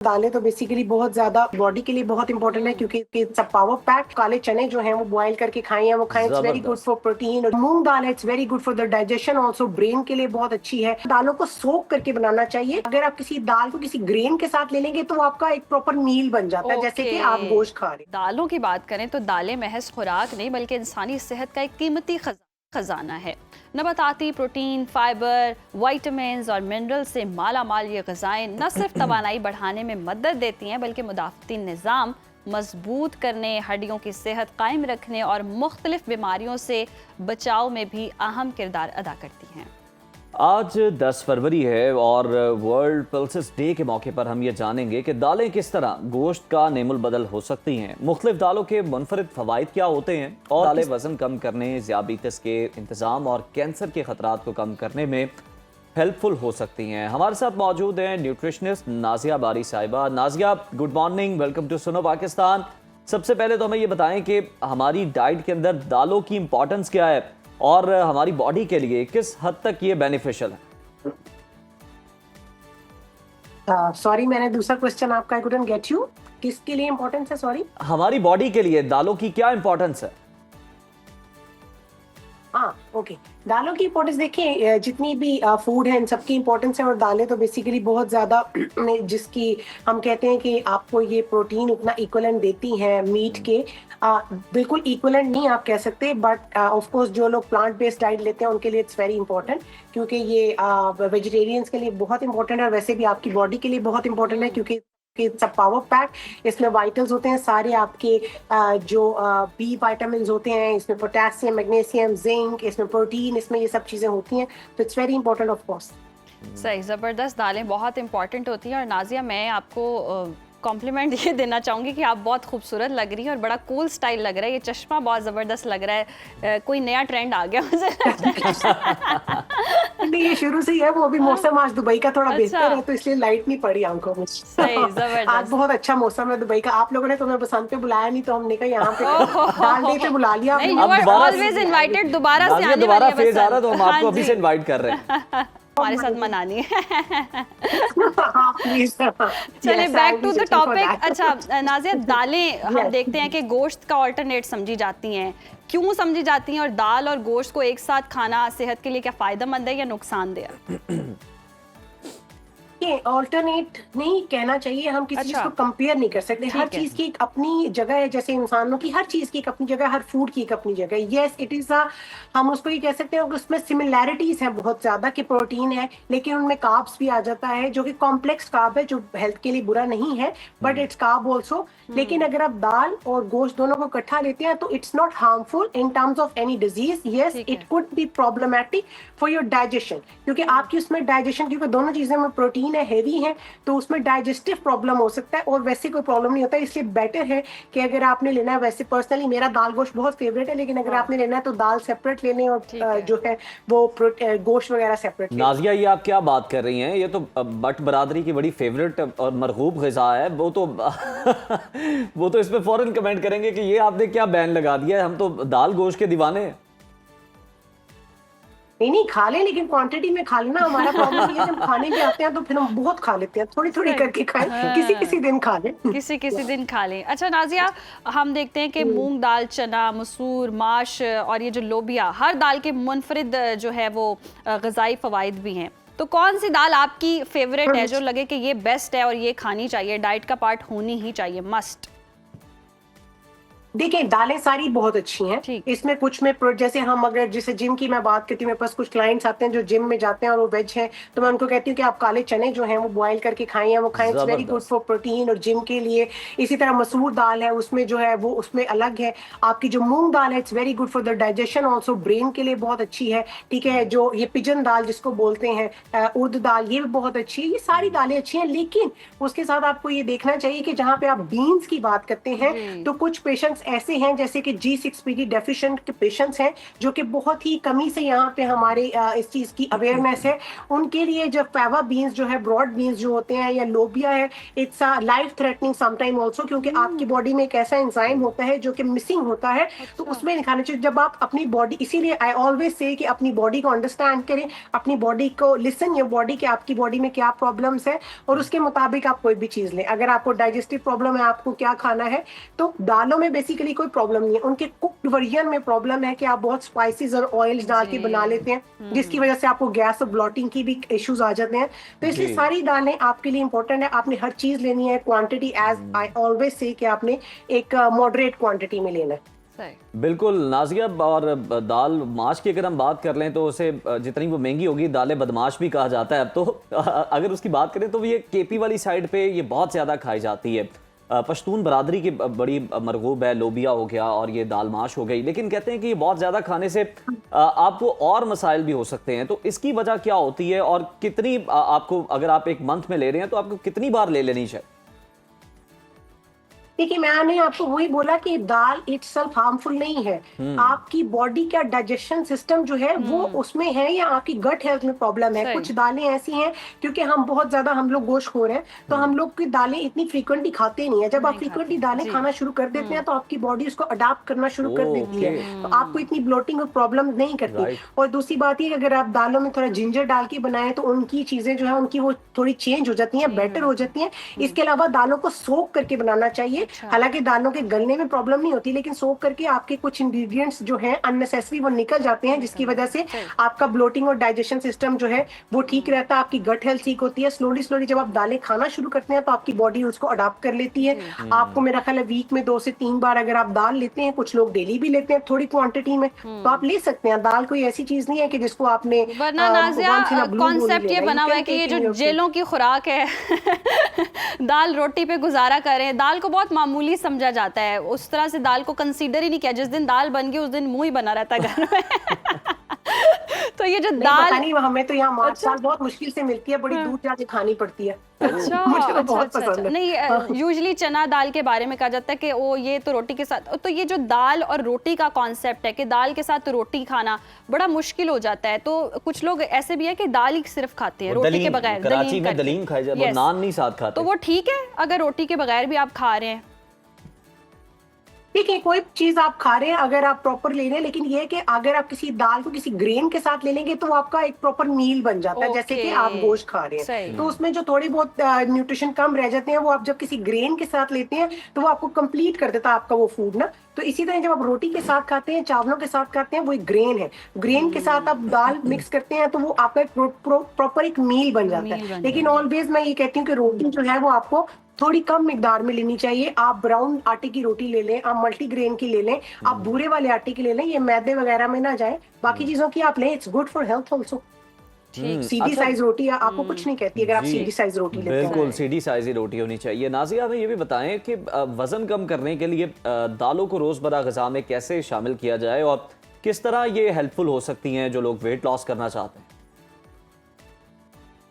दालें तो बेसिकली बहुत ज्यादा बॉडी के लिए बहुत इंपॉर्टेंट है क्योंकि इट्स अ पावर पैक। काले चने जो हैं वो बॉईल करके खाएं या वो खाएं, it's very good for protein. और मूंग दाल है, it's very good for the digestion, also brain के लिए बहुत अच्छी है। दालों को सोक करके बनाना चाहिए। अगर आप किसी दाल को किसी ग्रेन के साथ ले लेंगे तो वो आपका एक प्रॉपर मील बन जाता है, जैसे कि आप गोश्त खा रहे। दालों की बात करें तो दालें महज खुराक नहीं बल्कि इंसानी सेहत का एक कीमती खजाना है। नबाताती प्रोटीन, फाइबर, विटामिन्स और मिनरल से माला माल ये ग़िज़ाएं न सिर्फ तवानाई बढ़ाने में मदद देती हैं बल्कि मुदाफ़ती निज़ाम मजबूत करने, हड्डियों की सेहत कायम रखने और मुख्तलिफ बीमारियों से बचाव में भी अहम किरदार अदा करती हैं। आज 10 फरवरी है और वर्ल्ड पल्सेस डे के मौके पर हम ये जानेंगे कि दालें किस तरह गोश्त का नेमुल बदल हो सकती हैं, मुख्तलिफ दालों के मुनफरिद फ़वाइद क्या होते हैं और दालें वज़न कम करने, ज़ियाबीतस के इंतज़ाम और कैंसर के ख़तरात को कम करने में हेल्पफुल हो सकती हैं। हमारे साथ मौजूद हैं न्यूट्रिशनिस्ट नाज़िया बारी साहिबा। Nazia, good morning, welcome to Suno Pakistan. सबसे पहले तो हमें ये बताएं कि हमारी डाइट के अंदर दालों की इंपॉर्टेंस क्या है और हमारी बॉडी के लिए किस हद तक ये बेनिफिशियल है। सॉरी, मैंने दूसरा क्वेश्चन आपका आई कुडंट गेट यू। किसके लिए इंपॉर्टेंस है? सॉरी, हमारी बॉडी के लिए दालों की क्या इंपॉर्टेंस है? हाँ, ओके। दालों की इंपॉर्टेंस देखिए, जितनी भी फूड है इन सबकी इंपॉर्टेंस है। और दालें तो बेसिकली बहुत ज़्यादा जिसकी हम कहते हैं कि आपको ये प्रोटीन उतना इक्वलेंट देती हैं मीट के। बिल्कुल इक्वलेंट नहीं आप कह सकते, बट ऑफ कोर्स जो लोग प्लांट बेस्ड डाइट लेते हैं उनके लिए इट्स वेरी इंपॉर्टेंट, क्योंकि ये वेजिटेरियंस के लिए बहुत इंपॉर्टेंट है और वैसे भी आपकी बॉडी के लिए बहुत इंपॉर्टेंट है क्योंकि इट्स अ पावर पैक। इसमें वाइटल्स होते हैं सारे आपके, जो बी विटामिन होते हैं, इसमें पोटेशियम, मैग्नीशियम, जिंक, इसमें प्रोटीन, इसमें ये सब चीज़ें होती हैं, तो it's very important of course. सही, ज़बरदस्त। दालें बहुत इंपॉर्टेंट होती हैं। और नाज़िया, मैं आपको कॉम्प्लीमेंट ये देना चाहूँगी कि आप बहुत खूबसूरत लग रही हैं और बड़ा कूल स्टाइल लग रहा है। ये चश्मा बहुत ज़बरदस्त लग रहा है, कोई नया ट्रेंड आ गया मुझे। नहीं, ये शुरू से ही है। वो अभी मौसम आज दुबई का थोड़ा बेहतर है तो इसलिए लाइट नहीं पड़ी आंखों में। आज बहुत अच्छा मौसम है दुबई का। आप लोगों ने तो हमें बसंत पे बुलाया नहीं, तो हमने कहा यहाँ पे डाल डे पे बुला लिया। ऑलवेज इनवाइटेड, दोबारा से आने वाली है। फेज आ रहा है तो हम आपको अभी से इनवाइट कर रहे हैं। हमारे साथ मनानी है। चलिए बैक टू द टॉपिक। अच्छा नाज़िया, दालें हम देखते हैं कि गोश्त का ऑल्टरनेट समझी जाती हैं। क्यों समझी जाती हैं और दाल और गोश्त को एक साथ खाना सेहत के लिए क्या फायदेमंद है या नुकसानदेह? ये ऑल्टरनेट नहीं कहना चाहिए, हम किसी चीज को कंपेयर नहीं कर सकते। हर चीज की एक अपनी जगह है, जैसे इंसानों की हर चीज की एक अपनी जगह, हर फूड की एक अपनी जगह है। यस, इट इज हम उसको ये कह सकते हैं उसमें सिमिलैरिटीज हैं बहुत ज्यादा कि प्रोटीन है, लेकिन उनमें कार्ब्स भी आ जाता है जो कि कॉम्प्लेक्स कार्ब है, जो हेल्थ के लिए बुरा नहीं है, बट इट्स कार्ब ऑल्सो। लेकिन अगर आप दाल और गोश्त दोनों को इकट्ठा लेते हैं तो it's not harmful in terms of any disease. Yes, it could be problematic for your digestion, क्योंकि आपकी उसमें डाइजेशन, क्योंकि दोनों चीजें में प्रोटीन है, हेवी है, तो उसमें डाइजेस्टिव प्रॉब्लम हो सकता है। और वैसे कोई प्रॉब्लम नहीं होता, इसलिए बेटर है कि अगर आपने लेना है, वैसे पर्सनली मेरा दाल गोश्त बहुत फेवरेट है, लेकिन अगर आपने लेना है तो दाल सेपरेट ले लें और जो है वो गोश्त वगैरह सेपरेट। नाज़िया, ये आप क्या बात कर रही हैं? ये तो बट बरादरी की बड़ी फेवरेट और मरगूब ग़िज़ा है। वो तो वो तो इस पे फौरन कमेंट करेंगे कि ये आपने क्या बैन लगा दिया है, हम तो दाल गोश्त के दीवाने हैं। नहीं, खा लें, लेकिन क्वांटिटी में खा लेना। हमारा प्रॉब्लम ये है, हम खाने भी आते हैं तो फिर हम बहुत खा लेते हैं, थोड़ी थोड़ी करके खाएं। किसी किसी दिन खा लें, किसी दिन खा लें। अच्छा नाज़िया, हम देखते हैं कि मूंग दाल, चना, मसूर, माश और ये जो लोबिया, हर दाल के मुनफरिद जो है वो ग़िज़ाई फ़वाइद भी हैं। तो कौन सी दाल आपकी फेवरेट है जो लगे कि ये बेस्ट है और ये खानी चाहिए, डाइट का पार्ट होनी ही चाहिए, मस्ट? देखिए, दालें सारी बहुत अच्छी हैं। इसमें कुछ में जैसे हम अगर जैसे जिम की मैं बात करती हूँ, मेरे पास कुछ क्लाइंट्स आते हैं जो जिम में जाते हैं और वो वेज हैं, तो मैं उनको कहती हूँ कि आप काले चने जो हैं वो बॉईल करके खाएं या वो खाएं, it's very good for protein और जिम के लिए। इसी तरह मसूर दाल है, उसमें जो है वो उसमें अलग है। आपकी जो मूंग दाल है, it's very good for the digestion, also brain के लिए बहुत अच्छी है। ठीक है, जो ये पिजन दाल जिसको बोलते हैं, उर्द दाल, ये भी बहुत अच्छी है। ये सारी दालें अच्छी हैं, लेकिन उसके साथ आपको ये देखना चाहिए कि जहाँ पे आप बीन्स की बात करते हैं तो कुछ पेशेंट्स प्रोडक्ट्स ऐसे हैं जैसे कि G6PD डेफिशिएंट के पेशेंट्स हैं जो कि बहुत ही कमी से यहाँ पे हमारे इस चीज की अवेयरनेस है, उनके लिए जो फैवा बीन्स जो है, ब्रॉड बीन्स जो होते हैं या लोबिया है, it's life threatening sometime also, क्योंकि आपकी बॉडी में एक ऐसा एंजाइम होता है जो कि मिसिंग होता है, तो उसमें नहीं खाना चाहिए। जब आप अपनी बॉडी, इसीलिए आई ऑलवेज से कि अपनी बॉडी को अंडरस्टैंड करें, अपनी बॉडी को लिसन योर बॉडी कि आपकी बॉडी में क्या प्रॉब्लम्स है और उसके मुताबिक आप कोई भी चीज लें। अगर आपको डाइजेस्टिव प्रॉब्लम है, आपको क्या खाना है, तो दालों में बेसिकली कोई प्रॉब्लम नहीं है, उनके कुक्ड वर्जन में प्रॉब्लम है कि आप बहुत स्पाइसेस और ऑयल्स डाल के बना लेते हैं जिसकी वजह से आपको गैस और ब्लॉटिंग की भी इश्यूज आ जाते हैं। तो इसलिए सारी दालें आपके लिए इंपॉर्टेंट है, आपने हर चीज लेनी है quantity, as I always say कि आपने एक मॉडरेट क्वांटिटी में लेना है। बिल्कुल नाजिया, और दाल माश की अगर हम बात कर लें तो उसे जितनी वो महंगी होगी, दालें बदमाश भी कहा जाता है अब तो। अगर उसकी बात करें तो ये केपी वाली साइड पे ये बहुत ज़्यादा खाई जाती है, पश्तून बरादरी की बड़ी मरगूब है, लोबिया हो गया और ये दाल माश हो गई, लेकिन कहते हैं कि ये बहुत ज़्यादा खाने से आपको और मसाइल भी हो सकते हैं, तो इसकी वजह क्या होती है और कितनी आपको, अगर आप एक मंथ में ले रहे हैं तो आपको कितनी बार ले लेनी चाहिए? देखिए, मैंने आपको वही बोला कि दाल इटसेल्फ हार्मफुल नहीं है, आपकी बॉडी का डाइजेशन सिस्टम जो है वो उसमें है या आपकी गट हेल्थ में प्रॉब्लम है। कुछ दालें ऐसी हैं क्योंकि हम बहुत ज्यादा, हम लोग गोश्तखोर हैं, तो हम लोग की दालें इतनी फ्रीक्वेंटली खाते नहीं है। जब आप फ्रीक्वेंटली दालें खाना शुरू कर देते हैं तो आपकी बॉडी उसको अडाप्ट करना शुरू कर देती है, तो आपको इतनी ब्लोटिंग और प्रॉब्लम नहीं करती। और दूसरी बात ये, अगर आप दालों में थोड़ा जिंजर डाल के बनाएं तो उनकी चीजें जो है उनकी वो थोड़ी चेंज हो जाती हैं, बेटर हो जाती हैं। इसके अलावा दालों को सोक करके बनाना चाहिए। हालांकि दालों के गलने में प्रॉब्लम नहीं होती, लेकिन सोक करके आपके कुछ इंग्रेडिएंट्स जो हैं अननेसेसरी वो निकल जाते हैं, जिसकी वजह से आपका ब्लोटिंग और डाइजेशन सिस्टम जो है वो ठीक रहता है, आपकी गट हेल्थ ठीक होती है। स्लोली स्लोली जब आप दालें खाना शुरू करते हैं तो आपकी बॉडी उसको अडॉप्ट कर लेती है। आपको मेरा ख्याल है वीक में 2 से 3 बार अगर आप दाल लेते हैं, कुछ लोग डेली भी लेते हैं थोड़ी क्वांटिटी में, तो आप ले सकते हैं। दाल कोई ऐसी चीज नहीं है कि जिसको आपने, वरना नाज़िया कॉन्सेप्ट ये बना हुआ है कि ये जो जेलों की खुराक है दाल रोटी पे गुजारा करें, दाल को बहुत मामूली समझा जाता है, उस तरह से दाल को कंसीडर ही नहीं किया। जिस दिन दाल बन गई उस दिन मुंह ही बना रहता है घर में तो ये जो दाल, नहीं, हमें तो यहाँ मांसाहार बहुत मुश्किल से मिलती है, बड़ी दूर जाके खानी पड़ती है। अच्छा, मुझे तो बहुत पसंद है। नहीं, यूजुअली चना दाल के बारे में कहा जाता है कि वो ये तो रोटी के साथ, तो ये जो दाल और रोटी का कॉन्सेप्ट है कि दाल के साथ रोटी खाना बड़ा मुश्किल हो जाता है, तो कुछ लोग ऐसे भी है कि दाल ही सिर्फ खाते हैं रोटी के बगैर। कराची में दलीम खाई जाती है, नान नहीं साथ खाते, तो वो ठीक है अगर रोटी के बगैर भी आप खा रहे हैं? देखिए, कोई चीज आप खा रहे हैं अगर आप प्रॉपर ले रहे हैं, लेकिन ये है कि अगर आप किसी दाल को किसी ग्रेन के साथ ले लेंगे तो वो आपका एक प्रॉपर मील बन जाता है। जैसे कि आप गोश्त खा रहे हैं तो उसमें जो थोड़ी बहुत न्यूट्रिशन कम रह जाते हैं, वो आप जब किसी ग्रेन के साथ लेते हैं तो वो आपको कंप्लीट कर देता है आपका वो फूड ना। तो इसी तरह जब आप रोटी के साथ खाते हैं, चावलों के साथ खाते हैं, वो एक ग्रेन है, ग्रेन के साथ आप दाल मिक्स करते हैं तो वो आपका प्रॉपर एक मील बन जाता है। लेकिन ऑलवेज मैं ये कहती हूँ कि रोटी जो है वो आपको थोड़ी कम मिकदार में लेनी चाहिए। आप ब्राउन आटे की रोटी ले लें, आप मल्टीग्रेन की ले लें, आप भूरे वाले आटे की ले लें, ये मैदे वगैरह में ना जाए, बाकी चीजों की आप लें, it's good for health also. सीधी साइज रोटी आपको कुछ नहीं कहती अगर आप सीधी साइज रोटी लेते हैं। बिल्कुल सीधी साइज ही रोटी होनी चाहिए। नाज़िया, हमें ये भी बताएं कि वजन कम करने के लिए दालों को रोजमर्रा ग़िज़ा में कैसे शामिल किया जाए और किस तरह ये हेल्पफुल हो सकती हैं जो लोग वेट लॉस करना चाहते हैं?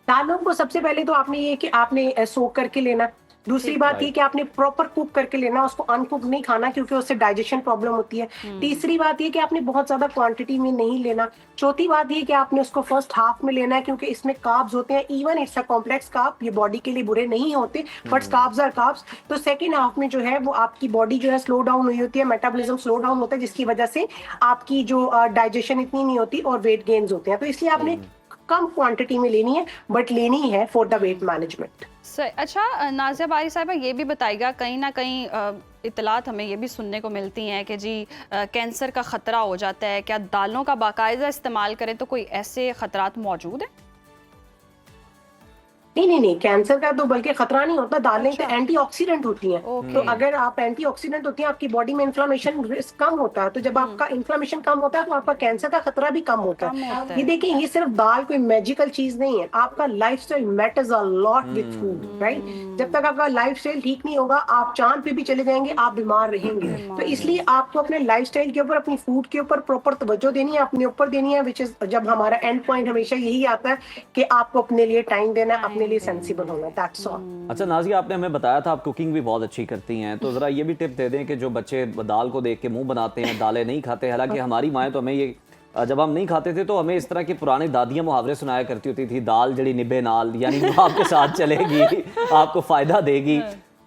दालों को सबसे पहले तो आपने ये कि आपने सोक करके लेना। दूसरी बात ये कि आपने प्रॉपर कुक करके लेना, उसको अनकुक नहीं खाना क्योंकि उससे डाइजेशन प्रॉब्लम होती है। तीसरी बात ये कि आपने बहुत ज्यादा क्वांटिटी में नहीं लेना। चौथी बात ये कि आपने उसको फर्स्ट हाफ में लेना है क्योंकि इसमें कार्ब्स होते हैं, even it's a complex carb, ये बॉडी के लिए बुरे नहीं होते बट कार्ब्स आर कार्ब्स। तो सेकेंड हाफ में जो है वो आपकी बॉडी जो है स्लो डाउन हुई होती है, मेटाबॉलिज्म स्लो डाउन होता है, जिसकी वजह से आपकी जो डाइजेशन इतनी नहीं होती और वेट गेन्स होते हैं। तो इसलिए आपने कम क्वांटिटी में लेनी है बट लेनी है फॉर द वेट मैनेजमेंट। अच्छा नाज़िया बारी साहिबा, ये भी बताइएगा, कहीं ना कहीं इतलात हमें ये भी सुनने को मिलती हैं कि जी कैंसर का ख़तरा हो जाता है, क्या दालों का बाकायदा इस्तेमाल करें तो कोई ऐसे ख़तरात मौजूद हैं? नहीं, कैंसर का तो बल्कि खतरा नहीं होता। दालें तो एंटीऑक्सीडेंट होती हैं, तो अगर आप एंटीऑक्सीडेंट होती हैं, आपकी बॉडी में इन्फ्लेमेशन रिस्क कम होता है। तो जब आपका इन्फ्लेमेशन कम होता है तो आपका कैंसर का खतरा भी कम होता है। ये देखिए, ये सिर्फ दाल कोई मैजिकल चीज नहीं है, आपका lifestyle matters a lot with food, right. जब तक आपका लाइफस्टाइल ठीक नहीं होगा, आप चांद पे भी चले जाएंगे, आप बीमार रहेंगे। तो इसलिए आपको अपने लाइफस्टाइल के ऊपर, अपनी फूड के ऊपर प्रॉपर तवज्जो देनी है, अपने ऊपर देनी है, विच इज जब हमारा एंड पॉइंट हमेशा यही आता है कि आपको अपने लिए टाइम देना है, अपने लिए सेंसिबल होना, दैट्स ऑल। अच्छा नाज़िया, आपने हमें बताया था आप कुकिंग भी बहुत अच्छी करती हैं, तो ज़रा ये भी टिप दे दें कि जो बच्चे दाल को देख के मुंह बनाते हैं, दालें नहीं खाते, हालांकि हमारी माएँ तो हमें ये जब हम नहीं खाते थे तो हमें इस तरह की पुरानी दादियाँ मुहावरे सुनाया करती होती थी, दाल जड़ी निभे नाल, यानी वो आपके साथ चलेगी, आपको फ़ायदा देगी।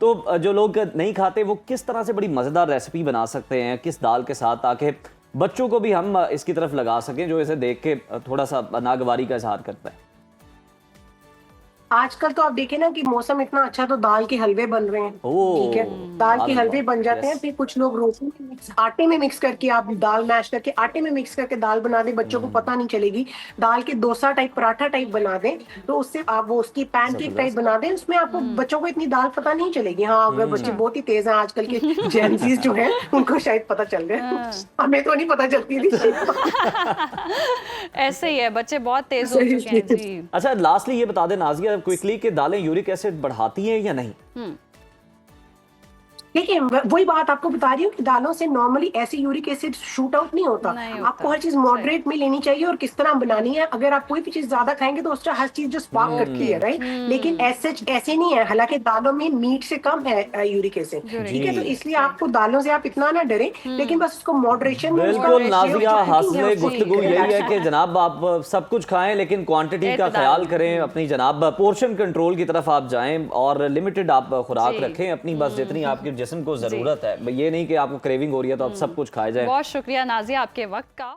तो जो लोग नहीं खाते वो किस तरह से बड़ी मज़ेदार रेसिपी बना सकते हैं किस दाल के साथ, ताकि बच्चों को भी हम इसकी तरफ लगा सकें जो इसे देख के थोड़ा सा नागवारी का इजहार करता है? आजकल तो आप देखें ना कि मौसम इतना अच्छा, तो दाल के हलवे बन रहे हैं। ओह, ठीक है, दाल के हलवे बन जाते हैं। yes. फिर कुछ लोग रोटी में आटे में मिक्स करके, आप दाल मैश करके आटे में मिक्स करके दाल बना दें, बच्चों को पता नहीं चलेगी। दाल के डोसा टाइप, पराठा टाइप बना दें, तो उससे आप वो उसकी पैनकेक टाइप बना दें, उसमें आपको बच्चों को इतनी दाल पता नहीं चलेगी। हाँ, अगर बच्चे बहुत ही तेज हैं आजकल के जेनजीज जो हैं, उनको शायद पता चल गया, हमें तो नहीं पता चलती थी। ऐसे ही है, बच्चे बहुत तेज हो चुके हैं जी। अच्छा, लास्टली ये बता दें नाज़िया क्विकली कि दालें यूरिक एसिड बढ़ाती हैं या नहीं? देखिए, वही बात आपको बता रही हूँ कि दालों से नॉर्मली ऐसे यूरिक एसिड शूट आउट नहीं होता। आपको हर चीज मॉडरेट में लेनी चाहिए और किस तरह बनानी है। अगर आप कोई भी चीज ज्यादा खाएंगे तो उसका हर चीज जो स्पार्क करती है, राइट, लेकिन ऐसे नहीं है। हालांकि दालों में मीट से कम है यूरिक एसिड, ठीक है, तो इसलिए आपको दालों से आप इतना ना डरें, लेकिन बस उसको मॉडरेशन में। बिल्कुल नाज़िया, हासिल गुफ्तगू यही है कि जनाब आप सब कुछ खाएं लेकिन क्वांटिटी का ख्याल करें, अपनी जनाब पोर्शन कंट्रोल की तरफ आप जाएं और लिमिटेड आप खुराक रखें अपनी, बस जितनी आपके जिस्म को जरूरत है। ये नहीं कि आपको क्रेविंग हो रही है तो आप सब कुछ खाए जाए। बहुत शुक्रिया नाज़िया आपके वक्त का।